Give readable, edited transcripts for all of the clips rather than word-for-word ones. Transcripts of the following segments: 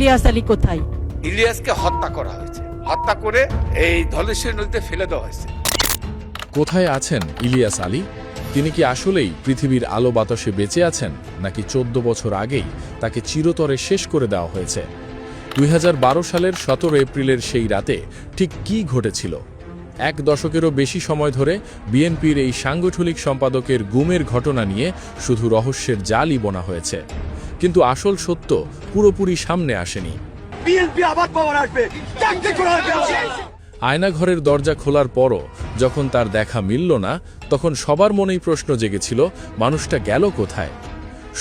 ইলিয়াস আলী কোথায়? ইলিয়াসকে হত্যা করা হয়েছে, হত্যা করে এই ধলেশ্বরী নদীতে ফেলে দেওয়া হয়েছে। কোথায় আছেন ইলিয়াস আলী? তিনি কি আসলেই পৃথিবীর আলো বাতাসে বেঁচে আছেন, নাকি 14 বছর আগেই তাকে চিরতরে শেষ করে দেওয়া হয়েছে? 2012 সালের 17 এপ্রিলের সেই রাতে ঠিক কী ঘটেছিল? এক দশকেরও বেশি সময় ধরে বিএনপির এই সাংগঠনিক সম্পাদকের গুমের ঘটনা নিয়ে শুধু রহস্যের জালই বোনা হয়েছে, কিন্তু আসল সত্য পুরোপুরি সামনে আসেনি। আয়নাঘরের দরজা খোলার পরও যখন তার দেখা মিলল না, তখন সবার মনেই প্রশ্ন জেগেছিল, মানুষটা গেল কোথায়?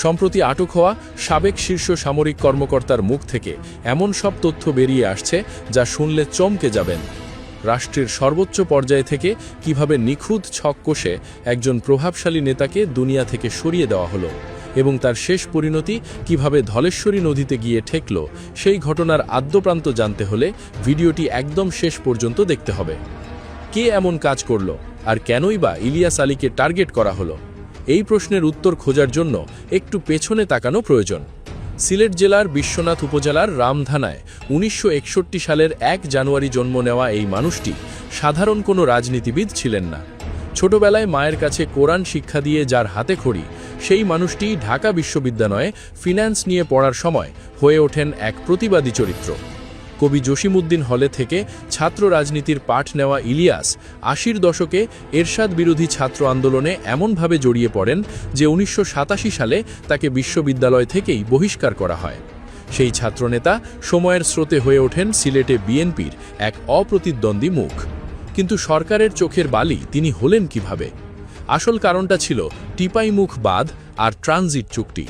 সম্প্রতি আটক হওয়া সাবেক শীর্ষ সামরিক কর্মকর্তার মুখ থেকে এমন সব তথ্য বেরিয়ে আসছে যা শুনলে চমকে যাবেন। রাষ্ট্রের সর্বোচ্চ পর্যায় থেকে কিভাবে নিখুঁত ছক কষে একজন প্রভাবশালী নেতাকে দুনিয়া থেকে সরিয়ে দেওয়া হলো, এবং তার শেষ পরিণতি কিভাবে ধলেশ্বরী নদীতে গিয়ে ঠেকল, সেই ঘটনার আদ্যপ্রান্ত জানতে হলে ভিডিওটি একদম শেষ পর্যন্ত দেখতে হবে। কে এমন কাজ করল, আর কেনই বা ইলিয়াস আলীকে টার্গেট করা হলো? এই প্রশ্নের উত্তর খোঁজার জন্য একটু পেছনে তাকানো প্রয়োজন। সিলেট জেলার বিশ্বনাথ উপজেলার রামধানায় 1961 সালের 1 জানুয়ারি জন্ম নেওয়া এই মানুষটি সাধারণ কোনো রাজনীতিবিদ ছিলেন না। ছোটবেলায় মায়ের কাছে কোরআন শিক্ষা দিয়ে যার হাতে খড়ি, সেই মানুষটি ঢাকা বিশ্ববিদ্যালয়ে ফিন্যান্স নিয়ে পড়ার সময় হয়ে ওঠেন এক প্রতিবাদী চরিত্র। কবি জসিমউদ্দিন হলে থেকে ছাত্র রাজনীতির পাঠ নেওয়া ইলিয়াস 80-র দশকে এরশাদ বিরোধী ছাত্র আন্দোলনে এমনভাবে জড়িয়ে পড়েন যে 1987 সালে তাকে বিশ্ববিদ্যালয় থেকেই বহিষ্কার করা হয়। সেই ছাত্রনেতা সময়ের স্রোতে হয়ে ওঠেন সিলেটে বিএনপির এক অপ্রতিদ্বন্দ্বী মুখ। কিন্তু সরকারের চোখের বালি তিনি হলেন কিভাবে? আসল কারণটা ছিল টিপাইমুখ বাঁধ আর ট্রানজিট চুক্তি।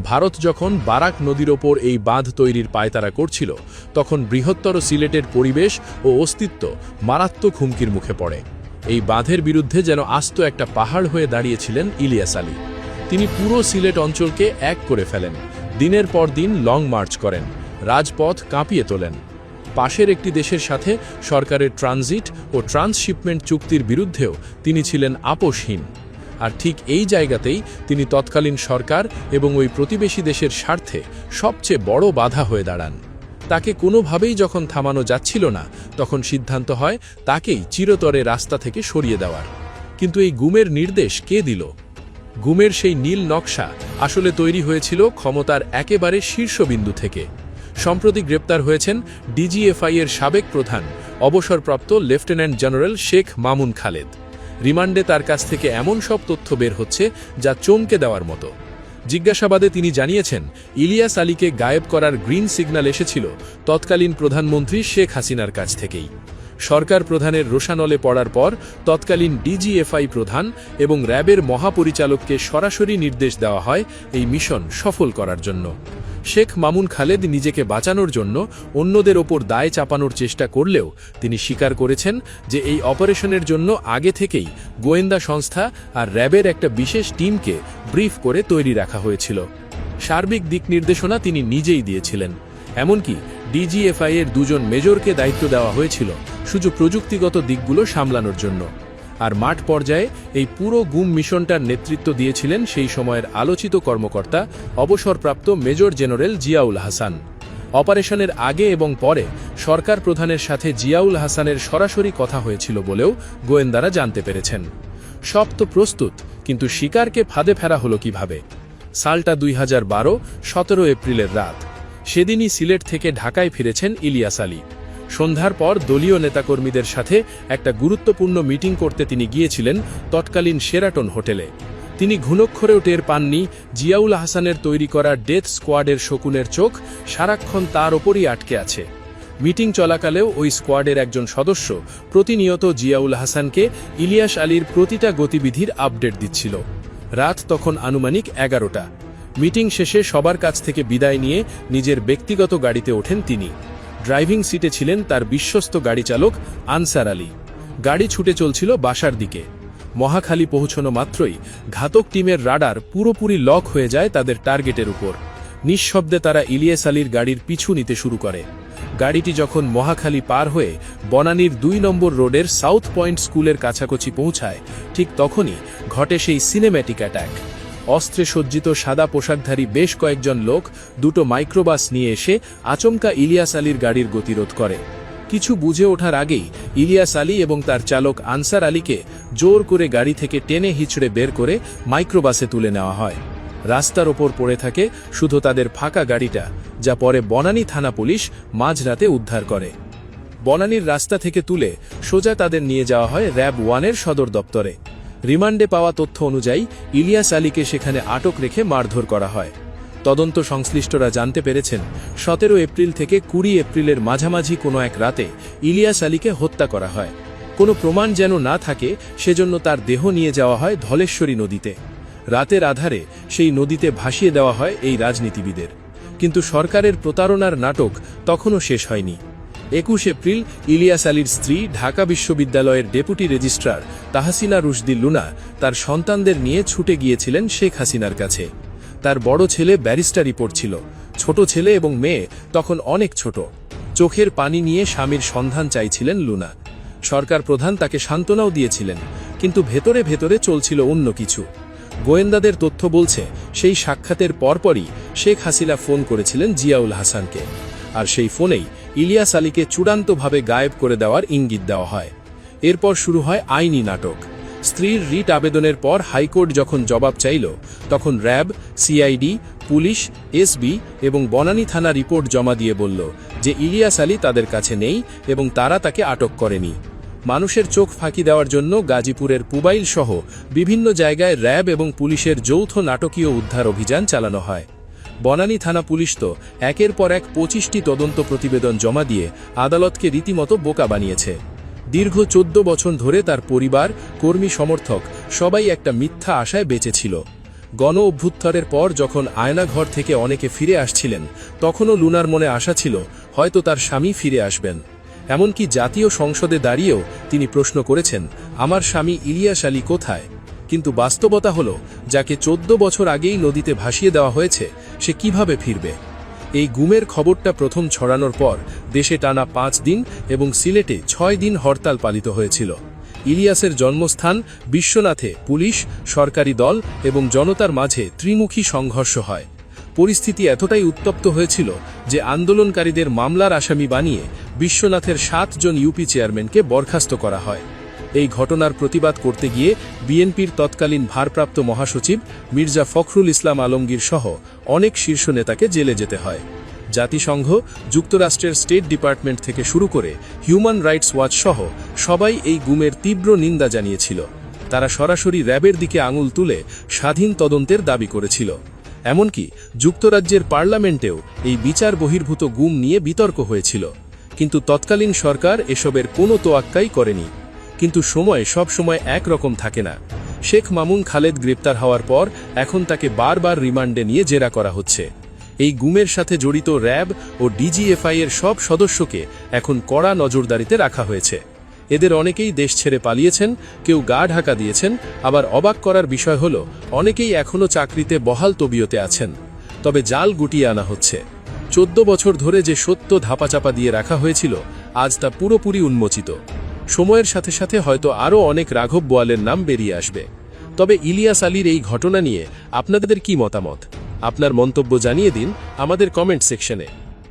ভারত যখন বারাক নদীর ওপর এই বাঁধ তৈরির পায়তারা করছিল, তখন বৃহত্তর সিলেটের পরিবেশ ও অস্তিত্ব মারাত্মক হুমকির মুখে পড়ে। এই বাঁধের বিরুদ্ধে যেন আস্ত একটা পাহাড় হয়ে দাঁড়িয়েছিলেন ইলিয়াস আলী। তিনি পুরো সিলেট অঞ্চলকে এক করে ফেলেন, দিনের পর দিন লং মার্চ করেন, রাজপথ কাঁপিয়ে তোলেন। পাশের একটি দেশের সাথে সরকারের ট্রানজিট ও ট্রান্সশিপমেন্ট চুক্তির বিরুদ্ধেও তিনি ছিলেন আপোষহীন। আর ঠিক এই জায়গাতেই তিনি তৎকালীন সরকার এবং ওই প্রতিবেশী দেশের স্বার্থে সবচেয়ে বড় বাধা হয়ে দাঁড়ান। তাকে কোনোভাবেই যখন থামানো যাচ্ছিল না, তখন সিদ্ধান্ত হয় তাকেই চিরতরে রাস্তা থেকে সরিয়ে দেওয়ার। কিন্তু এই গুমের নির্দেশ কে দিল? গুমের সেই নীল নকশা আসলে তৈরি হয়েছিল ক্ষমতার একেবারে শীর্ষবিন্দু থেকে। সম্প্রতি গ্রেপ্তার হয়েছেন ডিজিএফআই এর সাবেক প্রধান অবসরপ্রাপ্ত লেফটেন্যান্ট জেনারেল শেখ মামুন খালেদ। রিমান্ডে তার কাছ থেকে এমন সব তথ্য বের হচ্ছে যা চমকে দেওয়ার মতো। জিজ্ঞাসাবাদে তিনি জানিয়েছেন, ইলিয়াস আলীকে গায়েব করার গ্রিন সিগন্যাল এসেছিল তৎকালীন প্রধানমন্ত্রী শেখ হাসিনার কাছ থেকেই। সরকার প্রধানের রোষানলে পড়ার পর তৎকালীন ডিজিএফআই প্রধান এবং র্যাবের মহাপরিচালককে সরাসরি নির্দেশ দেওয়া হয় এই মিশন সফল করার জন্য। শেখ মামুন খালেদ নিজেকে বাঁচানোর জন্য অন্যদের ওপর দায় চাপানোর চেষ্টা করলেও তিনি স্বীকার করেছেন যে এই অপারেশনের জন্য আগে থেকেই গোয়েন্দা সংস্থা আর র্যাবের একটা বিশেষ টিমকে ব্রিফ করে তৈরি রাখা হয়েছিল। সার্বিক দিক নির্দেশনা তিনি নিজেই দিয়েছিলেন। এমনকি ডিজিএফআই এর 2 জন মেজরকে দায়িত্ব দেওয়া হয়েছিল শুধু প্রযুক্তিগত দিকগুলো সামলানোর জন্য। আর মাঠ পর্যায়ে এই পুরো গুম মিশনটার নেতৃত্ব দিয়েছিলেন সেই সময়ের আলোচিত কর্মকর্তা অবসরপ্রাপ্ত মেজর জেনারেল জিয়াউল হাসান। অপারেশনের আগে এবং পরে সরকার প্রধানের সাথে জিয়াউল হাসানের সরাসরি কথা হয়েছিল বলেও গোয়েন্দারা জানতে পেরেছেন। সব তো প্রস্তুত, কিন্তু শিকারকে ফাঁদে ফেরা হলো কিভাবে? সালটা 2012, 17 এপ্রিলের রাত। সেদিনই সিলেট থেকে ঢাকায় ফিরেছেন ইলিয়াস আলী। সন্ধ্যার পর দলীয় নেতাকর্মীদের সাথে একটা গুরুত্বপূর্ণ মিটিং করতে তিনি গিয়েছিলেন তৎকালীন শেরাটন হোটেলে। তিনি ঘুণক্ষরেও টের পাননি জিয়াউল হাসানের তৈরি করা ডেথ স্কোয়াডের শকুনের চোখ সারাক্ষণ তার ওপরই আটকে আছে। মিটিং চলাকালেও ওই স্কোয়াডের একজন সদস্য প্রতিনিয়ত জিয়াউল হাসানকে ইলিয়াস আলীর প্রতিটা গতিবিধির আপডেট দিচ্ছিল। রাত তখন আনুমানিক 11টা। মিটিং শেষে সবার কাছ থেকে বিদায় নিয়ে নিজের ব্যক্তিগত গাড়িতে ওঠেন তিনি। ড্রাইভিং সিটে ছিলেন তার বিশ্বস্ত গাড়ি চালক আনসার আলী। গাড়ি ছুটে চলছিল বাসার দিকে। মহাখালী পৌঁছানো মাত্রই ঘাতক টিমের রাডার পুরোপুরি লক হয়ে যায় তাদের টার্গেটের উপর। নিঃশব্দে তারা ইলিয়াস আলীর গাড়ির পিছু নিতে শুরু করে। গাড়িটি যখন মহাখালী পার হয়ে বনানীর 2 নম্বর রোডের সাউথ পয়েন্ট স্কুলের কাছাকাছি পৌঁছায়, ঠিক তখনই ঘটে সেই সিনেম্যাটিক অ্যাটাক। অস্ত্রে সজ্জিত সাদা পোশাকধারী বেশ কয়েকজন লোক দুটো মাইক্রোবাস নিয়ে এসে আচমকা ইলিয়াস আলীর গাড়ির গতিরোধ করে। কিছু বুঝে ওঠার আগেই ইলিয়াস আলী এবং তার চালক আনসার আলীকে জোর করে গাড়ি থেকে টেনে হিঁচড়ে বের করে মাইক্রোবাসে তুলে নেওয়া হয়। রাস্তার ওপর পড়ে থাকে শুধু তাদের ফাঁকা গাড়িটা, যা পরে বনানী থানা পুলিশ মাঝরাতে উদ্ধার করে। বনানীর রাস্তা থেকে তুলে সোজা তাদের নিয়ে যাওয়া হয় র‍্যাব 1-এর সদর দপ্তরে। রিমান্ডে পাওয়া তথ্য অনুযায়ী ইলিয়াস আলীকে সেখানে আটক রেখে মারধর করা হয়। তদন্ত সংশ্লিষ্টরা জানতে পেরেছেন 17 এপ্রিল থেকে 20 এপ্রিলের মাঝামাঝি কোনো এক রাতে ইলিয়াস আলীকে হত্যা করা হয়। কোনো প্রমাণ যেন না থাকে সেজন্য তার দেহ নিয়ে যাওয়া হয় ধলেশ্বরী নদীতে। রাতের আধারে সেই নদীতে ভাসিয়ে দেওয়া হয় এই রাজনীতিবিদের। কিন্তু সরকারের প্রতারণার নাটক তখনও শেষ হয়নি। 21 এপ্রিল ইলিয়াস আলীর স্ত্রী ঢাকা বিশ্ববিদ্যালয়ের deputy registrar Tahsina Rushdie Luna তার সন্তানদের নিয়ে ছুটে গিয়েছিলেন শেখ হাসিনার কাছে। তার বড় ছেলে ব্যারিস্টারি পড়ছিল, ছোট ছেলে এবং মেয়ে তখন অনেক ছোট। চোখের পানি নিয়ে স্বামীর সন্ধান চাইছিলেন লুনা। সরকার প্রধান তাকে সান্ত্বনাও দিয়েছিলেন, কিন্তু ভেতরে ভেতরে চলছিল অন্য কিছু। গোয়েন্দাদের তথ্য বলছে সেই সাক্ষাতের পরপরই শেখ হাসিনা ফোন করেছিলেন জিয়াউল হাসানকে, আর সেই ফোনেই ইলিয়াস আলীকে চূড়ান্তভাবে গায়েব করে দেওয়ার ইঙ্গিত দেওয়া হয়। এরপর শুরু হয় আইনি নাটক। স্ত্রীর রিট আবেদনের পর হাইকোর্ট যখন জবাব চাইল, তখন র‍্যাব, সিআইডি, পুলিশ, এসবি এবং বনানী থানা রিপোর্ট জমা দিয়ে বলল যে ইলিয়াস আলী তাদের কাছে নেই এবং তারা তাকে আটক করেনি। মানুষের চোখ ফাঁকি দেওয়ার জন্য গাজীপুরের পুবাইল সহ বিভিন্ন জায়গায় র‍্যাব এবং পুলিশের যৌথ নাটকীয় উদ্ধার অভিযান চালানো হয়। বনানী থানা পুলিশ তো একের পর এক 25টি তদন্ত প্রতিবেদন জমা দিয়ে আদালতকে রীতিমতো বোকা বানিয়েছে। দীর্ঘ 14 বছর ধরে তার পরিবার, কর্মী, সমর্থক সবাই একটা মিথ্যা আশায় বেঁচে ছিল। গণ অভ্যুত্থানের পর যখন আয়নাঘর থেকে অনেকে ফিরে আসছিলেন, তখনও লুনার মনে আশা ছিল হয়তো তার স্বামী ফিরে আসবেন। এমনকি জাতীয় সংসদে দাঁড়িয়েও তিনি প্রশ্ন করেছেন, আমার স্বামী ইলিয়াস আলী কোথায়? কিন্তু বাস্তবতা হল, যাকে 14 বছর আগেই নদীতে ভাসিয়ে দেওয়া হয়েছে, সে কিভাবে ফিরবে? এই গুমের খবরটা প্রথম ছড়ানোর পর দেশে টানা 5 দিন এবং সিলেটে 6 দিন হরতাল পালিত হয়েছিল। ইলিয়াসের জন্মস্থান বিশ্বনাথে পুলিশ, সরকারি দল এবং জনতার মাঝে ত্রিমুখী সংঘর্ষ হয়। পরিস্থিতি এতটাই উত্তপ্ত হয়েছিল যে আন্দোলনকারীদের মামলার আসামি বানিয়ে বিশ্বনাথের 7 জন ইউপি চেয়ারম্যানকে বরখাস্ত করা হয়। এই ঘটনার প্রতিবাদ করতে গিয়ে বিএনপির তৎকালীন ভারপ্রাপ্ত মহাসচিব মির্জা ফখরুল ইসলাম আলমগীর সহ অনেক শীর্ষ নেতাকে জেলে যেতে হয়। জাতিসংঘ, যুক্তরাষ্ট্রের স্টেট ডিপার্টমেন্ট থেকে শুরু করে হিউম্যান রাইটস ওয়াচ সহ সবাই এই গুমের তীব্র নিন্দা জানিয়েছিল। তারা সরাসরি র‍্যাবের দিকে আঙুল তুলে স্বাধীন তদন্তের দাবি করেছিল। এমনকি যুক্তরাজ্যের পার্লামেন্টেও এই বিচার বহির্ভূত গুম নিয়ে বিতর্ক হয়েছিল, কিন্তু তৎকালীন সরকার এসবের কোনো তোয়াক্কাই করেনি। কিন্তু সময় সব সময় একরকম থাকে না। শেখ মামুন খালেদ গ্রেপ্তার হওয়ার পর এখন তাকে বারবার রিমান্ডে নিয়ে জেরা করা হচ্ছে। এই গুমের সাথে জড়িত র‍্যাব ও ডিজিএফআই এর সব সদস্যকে এখন কড়া নজরদারিতে রাখা হয়েছে। এদের অনেকেই দেশ ছেড়ে পালিয়েছেন, কেউ গা ঢাকা দিয়েছেন, আবার অবাক করার বিষয় হল অনেকেই এখনও চাকরিতে বহাল তবিয়তে আছেন। তবে জাল গুটিয়ে আনা হচ্ছে। 14 বছর ধরে যে সত্য ধাপাচাপা দিয়ে রাখা হয়েছিল, আজ তা পুরোপুরি উন্মোচিত। সময়ের সাথে সাথে হয়তো আরও অনেক রাঘব বোয়ালের নাম বেরিয়ে আসবে। তবে ইলিয়াস আলীর এই ঘটনা নিয়ে আপনাদের কি মতামত? আপনার মন্তব্য জানিয়ে দিন আমাদের কমেন্ট সেকশনে।